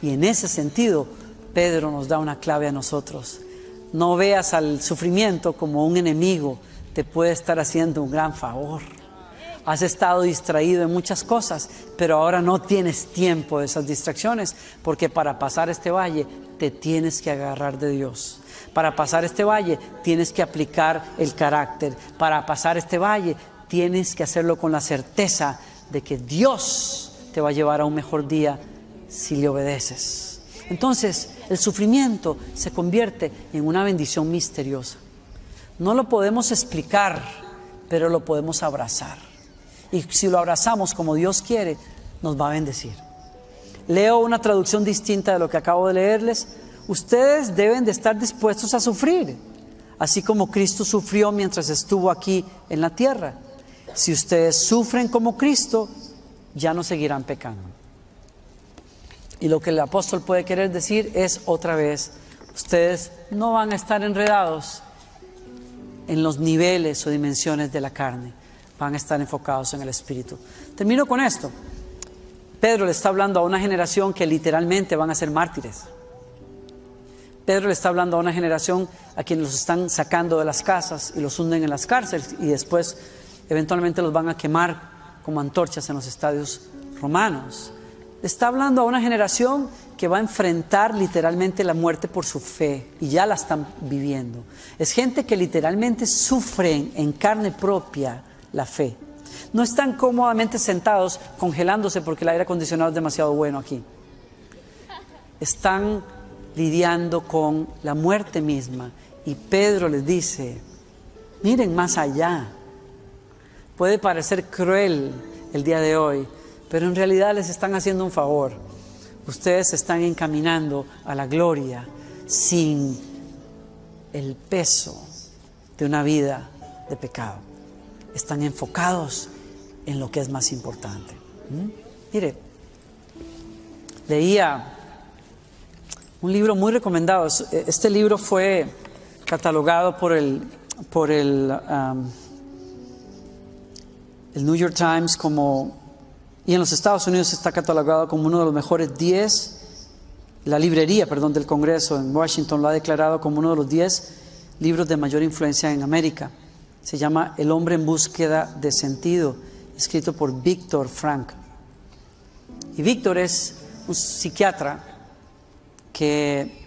Y en ese sentido, Pedro nos da una clave a nosotros. No veas al sufrimiento como un enemigo, te puede estar haciendo un gran favor. Has estado distraído en muchas cosas, pero ahora no tienes tiempo de esas distracciones, porque para pasar este valle te tienes que agarrar de Dios. Para pasar este valle tienes que aplicar el carácter. Para pasar este valle tienes que hacerlo con la certeza de que Dios te va a llevar a un mejor día si le obedeces. Entonces, el sufrimiento se convierte en una bendición misteriosa. No lo podemos explicar, pero lo podemos abrazar. Y si lo abrazamos como Dios quiere, nos va a bendecir. Leo una traducción distinta de lo que acabo de leerles. Ustedes deben de estar dispuestos a sufrir, así como Cristo sufrió mientras estuvo aquí en la tierra. Si ustedes sufren como Cristo, ya no seguirán pecando. Y lo que el apóstol puede querer decir es otra vez, ustedes no van a estar enredados en los niveles o dimensiones de la carne, van a estar enfocados en el Espíritu. Termino con esto. Pedro le está hablando a una generación que literalmente van a ser mártires. Pedro le está hablando a una generación a quienes los están sacando de las casas y los hunden en las cárceles y después eventualmente los van a quemar como antorchas en los estadios romanos. Le está hablando a una generación que va a enfrentar literalmente la muerte por su fe y ya la están viviendo. Es gente que literalmente sufren en carne propia la fe. No están cómodamente sentados congelándose porque el aire acondicionado es demasiado bueno aquí. Están lidiando con la muerte misma y Pedro les dice, miren más allá. Puede parecer cruel el día de hoy, pero en realidad les están haciendo un favor. Ustedes se están encaminando a la gloria sin el peso de una vida de pecado. Están enfocados en lo que es más importante. Mire, leía un libro muy recomendado. Este libro fue catalogado por el New York Times y en los Estados Unidos está catalogado como uno de los mejores 10. La librería, del Congreso en Washington lo ha declarado como uno de los 10 libros de mayor influencia en América. Se llama El hombre en búsqueda de sentido, escrito por Viktor Frankl. Y Viktor es un psiquiatra que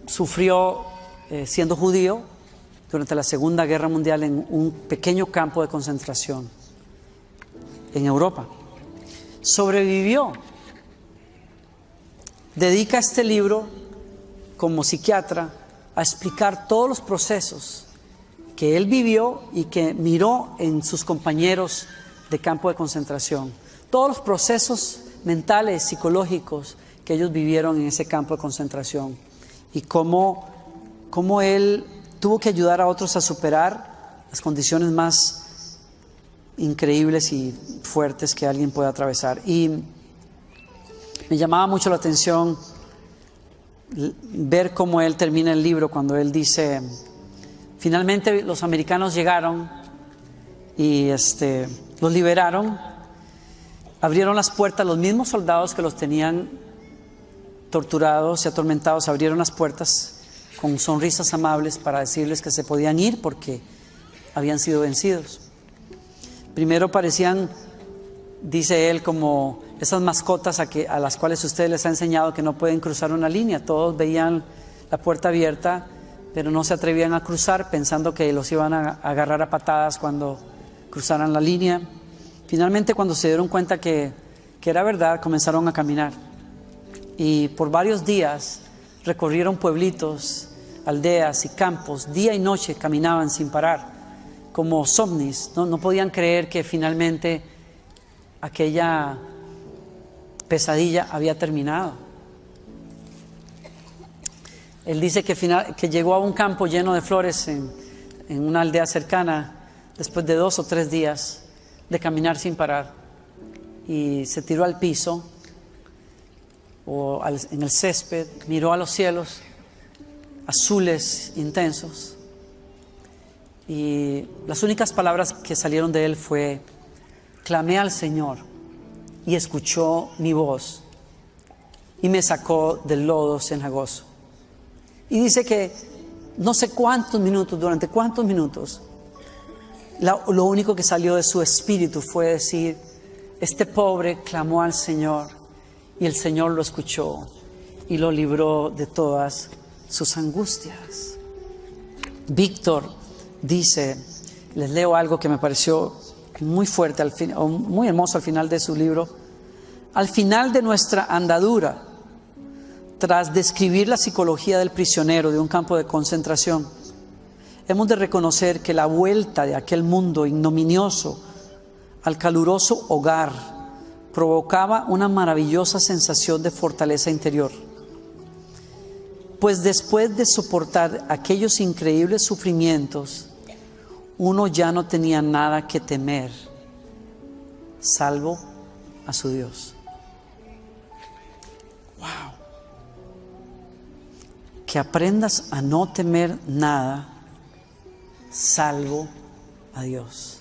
sufrió siendo judío durante la Segunda Guerra Mundial en un pequeño campo de concentración en Europa. Sobrevivió. Dedica este libro como psiquiatra a explicar todos los procesos que él vivió y que miró en sus compañeros de campo de concentración. Todos los procesos mentales, psicológicos que ellos vivieron en ese campo de concentración y cómo él tuvo que ayudar a otros a superar las condiciones más increíbles y fuertes que alguien puede atravesar. Y me llamaba mucho la atención ver cómo él termina el libro cuando él dice, finalmente los americanos llegaron y los liberaron, abrieron las puertas, los mismos soldados que los tenían torturados y atormentados abrieron las puertas con sonrisas amables para decirles que se podían ir porque habían sido vencidos. Primero parecían, dice él, como esas mascotas a las cuales usted les ha enseñado que no pueden cruzar una línea. Todos veían la puerta abierta, pero no se atrevían a cruzar pensando que los iban a agarrar a patadas cuando cruzaran la línea. Finalmente, cuando se dieron cuenta que era verdad, comenzaron a caminar. Y por varios días recorrieron pueblitos, aldeas y campos. Día y noche caminaban sin parar, como zombies. No podían creer que finalmente aquella pesadilla había terminado. Él dice que llegó a un campo lleno de flores en una aldea cercana después de 2 o 3 días de caminar sin parar, y se tiró al piso en el césped, miró a los cielos azules intensos, y las únicas palabras que salieron de él fue: clamé al Señor y escuchó mi voz y me sacó del lodo cenagoso. Y dice que no sé durante cuántos minutos, lo único que salió de su espíritu fue decir: este pobre clamó al Señor y el Señor lo escuchó y lo libró de todas sus angustias. Víctor dice, les leo algo que me pareció muy fuerte, muy hermoso al final de su libro. Al final de nuestra andadura, tras describir la psicología del prisionero de un campo de concentración, hemos de reconocer que la vuelta de aquel mundo ignominioso al caluroso hogar provocaba una maravillosa sensación de fortaleza interior. Pues después de soportar aquellos increíbles sufrimientos, uno ya no tenía nada que temer, salvo a su Dios. ¡Wow! Que aprendas a no temer nada, salvo a Dios.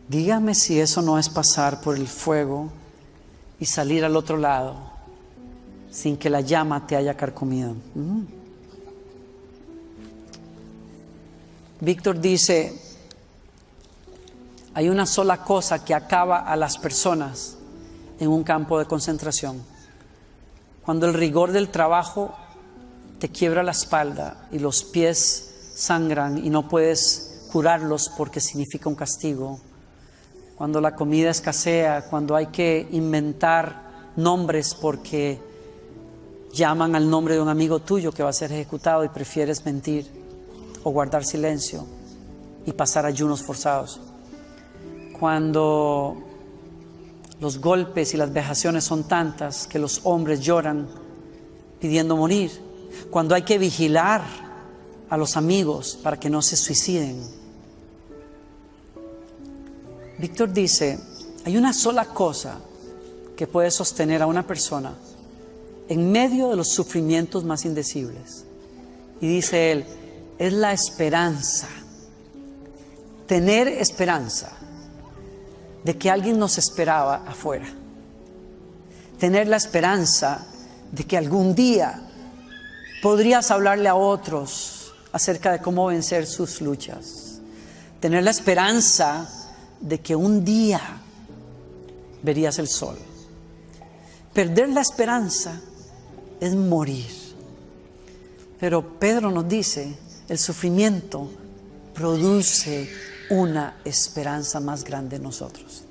Dígame si eso no es pasar por el fuego y salir al otro lado sin que la llama te haya carcomido. Víctor dice, hay una sola cosa que acaba a las personas en un campo de concentración: cuando el rigor del trabajo te quiebra la espalda y los pies sangran y no puedes curarlos porque significa un castigo, cuando la comida escasea, cuando hay que inventar nombres porque llaman al nombre de un amigo tuyo que va a ser ejecutado y prefieres mentir o guardar silencio y pasar ayunos forzados, cuando los golpes y las vejaciones son tantas que los hombres lloran pidiendo morir, cuando hay que vigilar a los amigos para que no se suiciden. Víctor dice, hay una sola cosa que puede sostener a una persona en medio de los sufrimientos más indecibles. Y dice él, es la esperanza. Tener esperanza de que alguien nos esperaba afuera. Tener la esperanza de que algún día podrías hablarle a otros acerca de cómo vencer sus luchas. Tener la esperanza de que un día verías el sol. Perder la esperanza es morir. Pero Pedro nos dice, el sufrimiento produce una esperanza más grande en nosotros.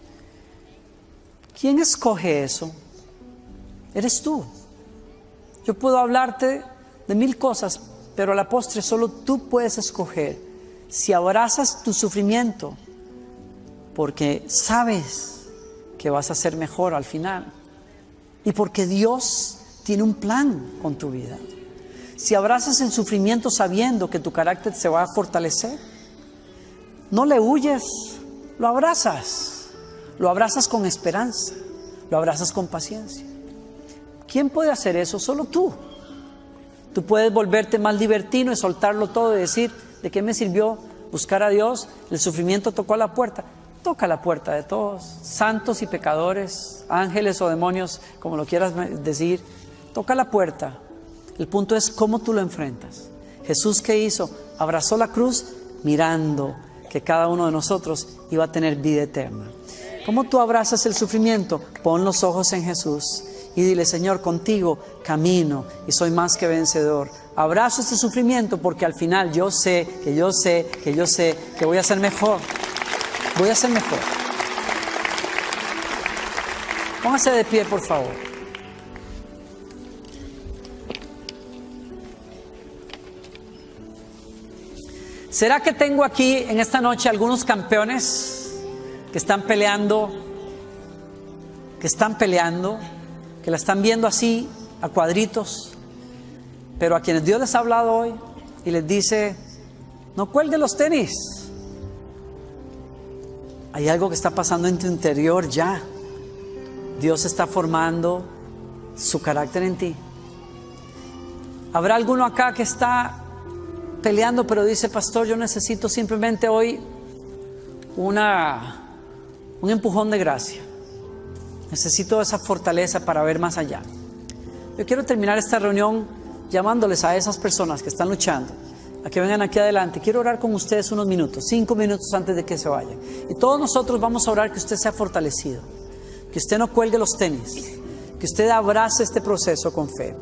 ¿Quién escoge eso? Eres tú. Yo puedo hablarte de 1000 cosas, pero a la postre solo tú puedes escoger si abrazas tu sufrimiento porque sabes que vas a ser mejor al final y porque Dios tiene un plan con tu vida. Si abrazas el sufrimiento sabiendo que tu carácter se va a fortalecer, no le huyes, lo abrazas con esperanza, lo abrazas con paciencia. ¿Quién puede hacer eso? Solo tú. Tú puedes volverte más libertino y soltarlo todo y decir, ¿de qué me sirvió buscar a Dios? El sufrimiento tocó a la puerta. Toca la puerta de todos, santos y pecadores, ángeles o demonios, como lo quieras decir. Toca la puerta. El punto es cómo tú lo enfrentas. Jesús, ¿qué hizo? Abrazó la cruz mirando que cada uno de nosotros iba a tener vida eterna. ¿Cómo tú abrazas el sufrimiento? Pon los ojos en Jesús y dile, Señor, contigo camino y soy más que vencedor. Abrazo este sufrimiento porque al final yo sé que voy a ser mejor. Voy a ser mejor. Póngase de pie, por favor. ¿Será que tengo aquí en esta noche algunos campeones que están peleando, que la están viendo así a cuadritos, pero a quienes Dios les ha hablado hoy y les dice, no cuelgue los tenis? Hay algo que está pasando en tu interior ya. Dios está formando su carácter en ti. ¿Habrá alguno acá que está peleando, pero dice, pastor, yo necesito simplemente hoy un empujón de gracia? Necesito esa fortaleza para ver más allá. Yo quiero terminar esta reunión llamándoles a esas personas que están luchando a que vengan aquí adelante. Quiero orar con ustedes unos minutos, 5 minutos antes de que se vayan. Y todos nosotros vamos a orar que usted sea fortalecido, que usted no cuelgue los tenis, que usted abrace este proceso con fe.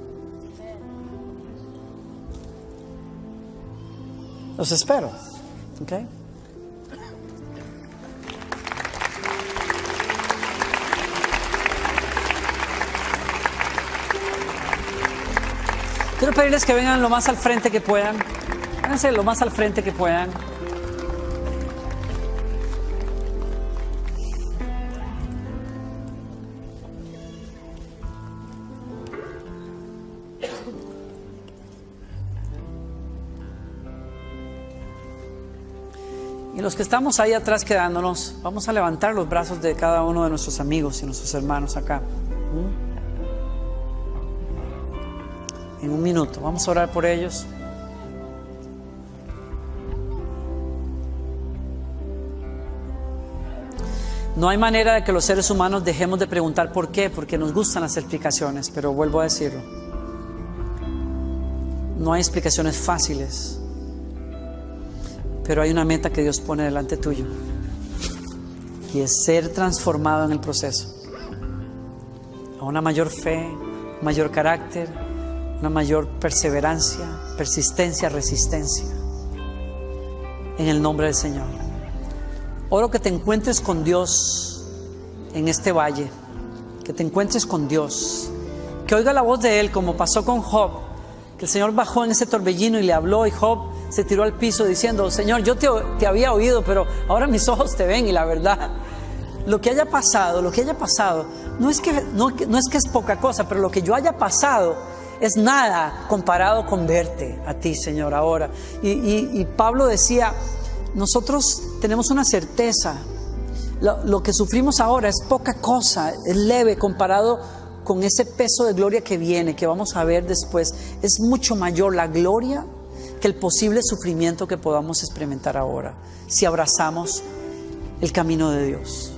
Los espero. ¿Ok? Quiero pedirles que vengan lo más al frente que puedan. Vénganse lo más al frente que puedan. Y los que estamos ahí atrás quedándonos, vamos a levantar los brazos de cada uno de nuestros amigos y nuestros hermanos acá. En un minuto, vamos a orar por ellos. No hay manera de que los seres humanos dejemos de preguntar por qué, porque nos gustan las explicaciones, pero vuelvo a decirlo. No hay explicaciones fáciles, pero hay una meta que Dios pone delante tuyo y es ser transformado en el proceso a una mayor fe, mayor carácter, una mayor perseverancia, persistencia, resistencia, en el nombre del Señor. Oro que te encuentres con Dios en este valle, que te encuentres con Dios, que oiga la voz de Él como pasó con Job, que el Señor bajó en ese torbellino y le habló y Job se tiró al piso diciendo, Señor, yo te había oído, pero ahora mis ojos te ven y la verdad, lo que haya pasado, no es que es poca cosa, pero lo que yo haya pasado es nada comparado con verte a ti, Señor, ahora. Y Pablo decía, nosotros tenemos una certeza, lo que sufrimos ahora es poca cosa, es leve comparado con ese peso de gloria que viene, que vamos a ver después. Es mucho mayor la gloria que el posible sufrimiento que podamos experimentar ahora, si abrazamos el camino de Dios.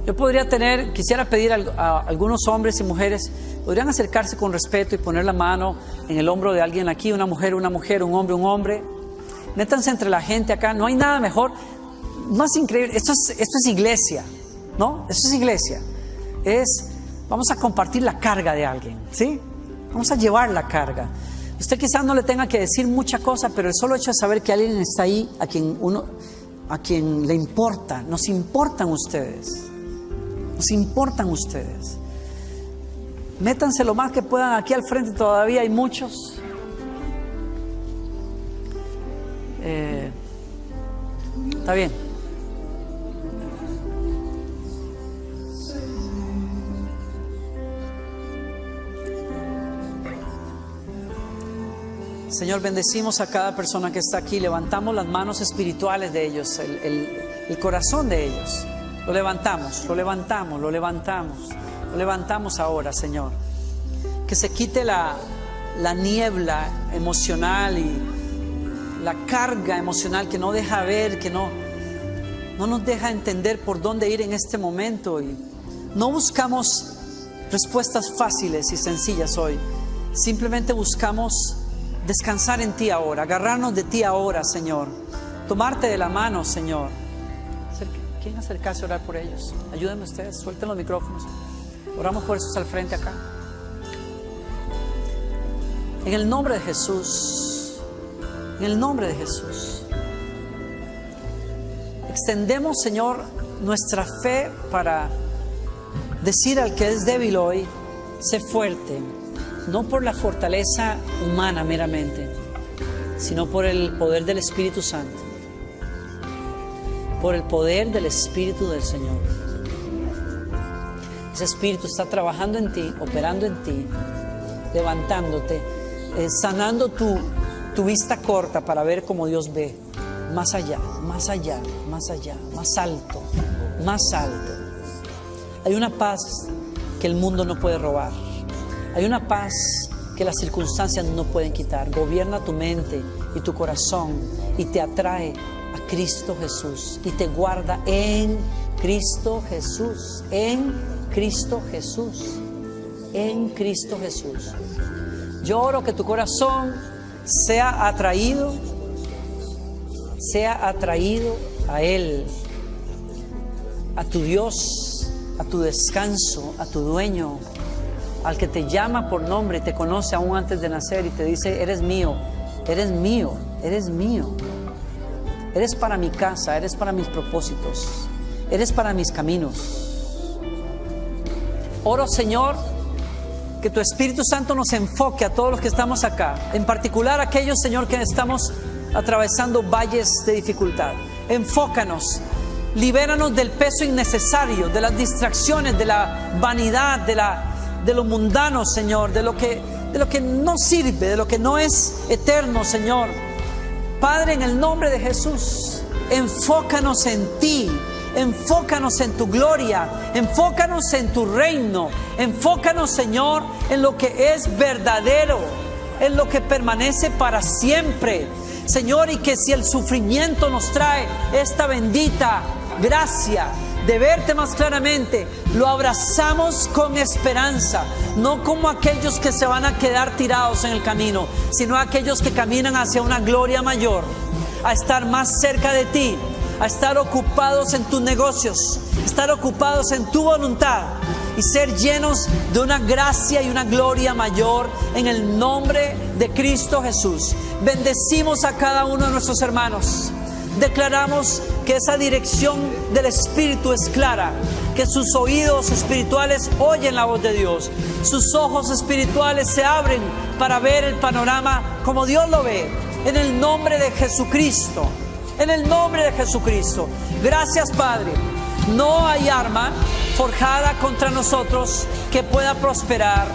Yo quisiera pedir a algunos hombres y mujeres, podrían acercarse con respeto y poner la mano en el hombro de alguien aquí, una mujer, un hombre. Métanse entre la gente acá, no hay nada mejor, más increíble. Esto es iglesia, ¿no? Esto es iglesia. Vamos a compartir la carga de alguien, ¿sí? Vamos a llevar la carga. Usted quizás no le tenga que decir mucha cosa, pero el solo hecho de saber que alguien está ahí, a quien le importa, nos importan ustedes. Nos importan ustedes. Métanse lo más que puedan aquí al frente, todavía hay muchos. Está bien. Señor, bendecimos a cada persona que está aquí. Levantamos las manos espirituales de ellos, el corazón de ellos. Lo levantamos ahora, Señor. que se quite la niebla emocional y la carga emocional que no deja ver, que no nos deja entender por dónde ir en este momento. Y no buscamos respuestas fáciles y sencillas hoy. Simplemente buscamos descansar en ti ahora, agarrarnos de ti ahora, Señor. Tomarte de la mano, Señor. ¿Quieren acercarse a orar por ellos? Ayúdenme ustedes, suelten los micrófonos. Oramos por esos al frente acá. En el nombre de Jesús, en el nombre de Jesús, extendemos, Señor, nuestra fe para decir al que es débil hoy: sé fuerte, no por la fortaleza humana meramente, sino por el poder del Espíritu Santo, por el poder del Espíritu del Señor. Ese Espíritu está trabajando en ti, operando en ti, levantándote, sanando tu vista corta para ver como Dios ve, más allá, más allá, más allá, más alto, más alto. Hay una paz que el mundo no puede robar. Hay una paz que las circunstancias no pueden quitar. Gobierna tu mente y tu corazón y te atrae a Cristo Jesús y te guarda en Cristo Jesús, en Cristo Jesús, en Cristo Jesús. Yo oro que tu corazón sea atraído a Él, a tu Dios, a tu descanso, a tu dueño, al que te llama por nombre, te conoce aún antes de nacer y te dice: eres mío, eres mío, eres mío. Eres para mi casa, eres para mis propósitos, eres para mis caminos. Oro, Señor, que tu Espíritu Santo nos enfoque a todos los que estamos acá, en particular a aquellos, Señor, que estamos atravesando valles de dificultad. Enfócanos, libéranos del peso innecesario, de las distracciones, de la vanidad, de lo mundano, Señor, de lo que no sirve, de lo que no es eterno, Señor. Padre, en el nombre de Jesús, enfócanos en ti, enfócanos en tu gloria, enfócanos en tu reino, enfócanos, Señor, en lo que es verdadero, en lo que permanece para siempre, Señor, y que si el sufrimiento nos trae esta bendita gracia de verte más claramente, lo abrazamos con esperanza, no como aquellos que se van a quedar tirados en el camino, sino aquellos que caminan hacia una gloria mayor, a estar más cerca de ti, a estar ocupados en tus negocios, estar ocupados en tu voluntad y ser llenos de una gracia y una gloria mayor en el nombre de Cristo Jesús. Bendecimos a cada uno de nuestros hermanos. Declaramos que esa dirección del Espíritu es clara, que sus oídos espirituales oyen la voz de Dios, sus ojos espirituales se abren para ver el panorama como Dios lo ve, en el nombre de Jesucristo, en el nombre de Jesucristo. Gracias, Padre. No hay arma forjada contra nosotros que pueda prosperar.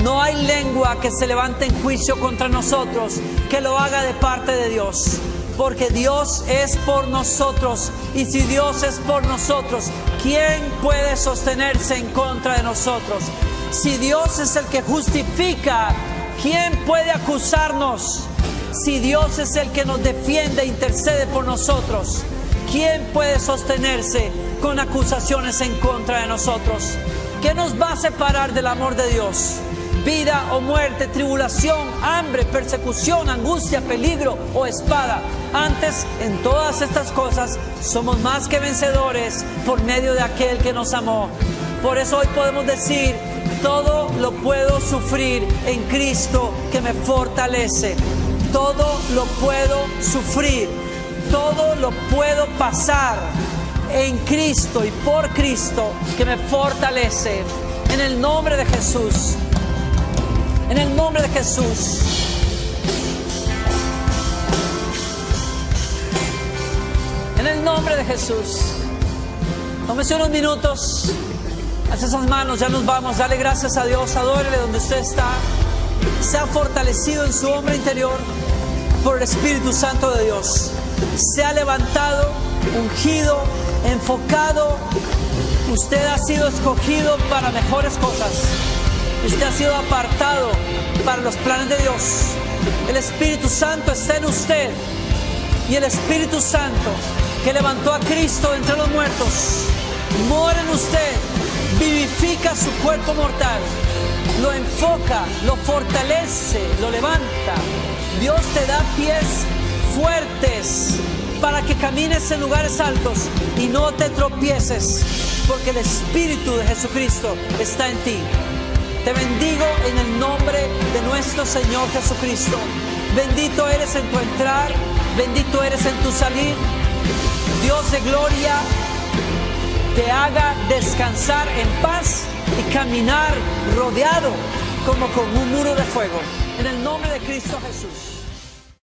No hay lengua que se levante en juicio contra nosotros que lo haga de parte de Dios. Porque Dios es por nosotros, y si Dios es por nosotros, ¿quién puede sostenerse en contra de nosotros? Si Dios es el que justifica, ¿quién puede acusarnos? Si Dios es el que nos defiende e intercede por nosotros, ¿quién puede sostenerse con acusaciones en contra de nosotros? ¿Qué nos va a separar del amor de Dios? Vida o muerte, tribulación, hambre, persecución, angustia, peligro o espada. Antes, en todas estas cosas, somos más que vencedores por medio de aquel que nos amó. Por eso hoy podemos decir: todo lo puedo sufrir en Cristo que me fortalece. Todo lo puedo sufrir, todo lo puedo pasar en Cristo y por Cristo que me fortalece. En el nombre de Jesús. En el nombre de Jesús. En el nombre de Jesús. Tómese unos minutos. Haz esas manos, ya nos vamos. Dale gracias a Dios. Adórele donde usted está. Sea fortalecido en su hombre interior por el Espíritu Santo de Dios. Sea levantado, ungido, enfocado. Usted ha sido escogido para mejores cosas. Usted ha sido apartado para los planes de Dios. El Espíritu Santo está en usted. Y el Espíritu Santo que levantó a Cristo entre los muertos mora en usted, vivifica su cuerpo mortal, lo enfoca, lo fortalece, lo levanta. Dios te da pies fuertes para que camines en lugares altos y no te tropieces, porque el Espíritu de Jesucristo está en ti. Te bendigo en el nombre de nuestro Señor Jesucristo. Bendito eres en tu entrar, bendito eres en tu salir. Dios de gloria te haga descansar en paz y caminar rodeado como con un muro de fuego. En el nombre de Cristo Jesús.